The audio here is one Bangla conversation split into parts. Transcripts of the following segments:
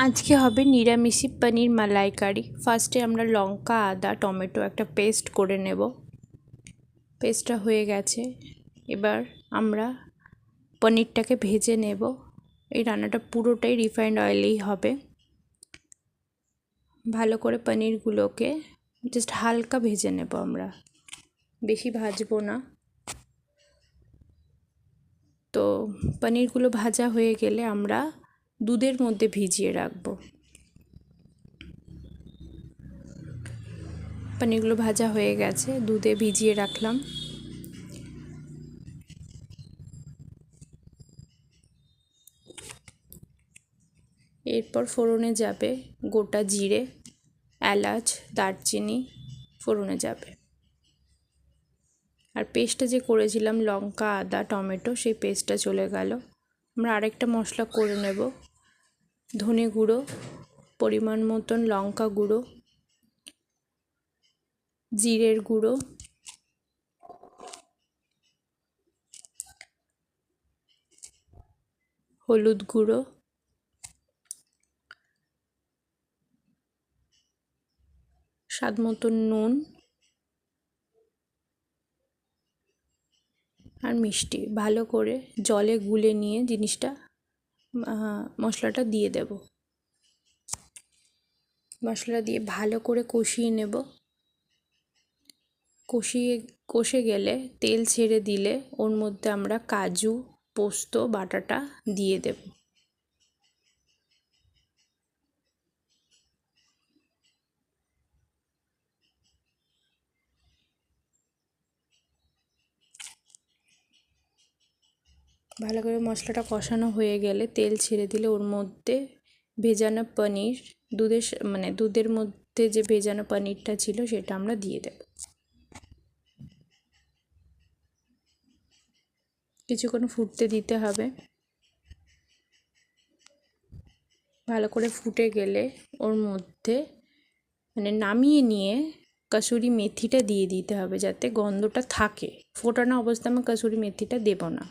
আজকে হবে নিরামিষি পনির মালাইকারি। ফার্স্টে আমরা লঙ্কা আদা টমেটো একটা পেস্ট করে নেব। পেস্টটা হয়ে গেছে, এবার আমরা পনিরটাকে ভেজে নেব। এই রান্নাটা পুরোটাই রিফাইন্ড অয়েলেই হবে। ভালো করে পনিরগুলোকে জাস্ট হালকা ভেজে নেব, আমরা বেশি ভাজবো না। তো পনিরগুলো ভাজা হয়ে গেলে আমরা দুধের মধ্যে ভিজিয়ে রাখবো। পনিরগুলো ভাজা হয়ে গেছে, দুধে ভিজিয়ে রাখলাম। এরপর ফোড়নে যাবে গোটা জিরে, এলাচ, দারচিনি ফোড়নে যাবে। আর পেস্টটা যে করেছিলাম লঙ্কা আদা টমেটো, সেই পেস্টটা চলে গেল। আমরা আরেকটা মশলা করে নেব। ধনে গুঁড়ো, পরিমাণ মতন লঙ্কা গুঁড়ো, জিরের গুঁড়ো, হলুদ গুঁড়ো, স্বাদ মতন নুন আর মিষ্টি। ভালো করে জলে গুলে নিয়ে জিনিসটা মশলাটা দিয়ে দেব। মশলাটা দিয়ে ভালো করে কষিয়ে নেব। কষে গেলে তেল ছেড়ে দিলে ওর মধ্যে আমরা কাজু পোস্ত বাটাটা দিয়ে দেব। ভালো করে মশলাটা কষানো হয়ে গেলে তেল ছেড়ে দিলে ওর মধ্যে ভেজানো পনির, দুধের মধ্যে যে ভেজানো পনিরটা ছিল সেটা আমরা দিয়ে দেব। কিছুক্ষণ ফুটতে দিতে হবে। ভালো করে ফুটে গেলে ওর মধ্যে নামিয়ে নিয়ে কসুরি মেথিটা দিয়ে দিতে হবে, যাতে গন্ধটা থাকে। ফোটানো অবস্থায় আমি কসুরি মেথিটা দেব না।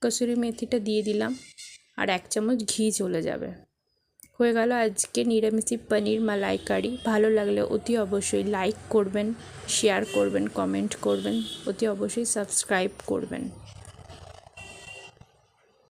কসুরি মেথিটা দিয়ে দিলাম, আর 1 চামচ ঘি চলে যাবে। হয়ে গেল আজকে নিরামিষি পনির মালাইকারি। ভালো লাগলে অতি অবশ্যই লাইক করবেন, শেয়ার করবেন, কমেন্ট করবেন, অতি অবশ্যই সাবস্ক্রাইব করবেন।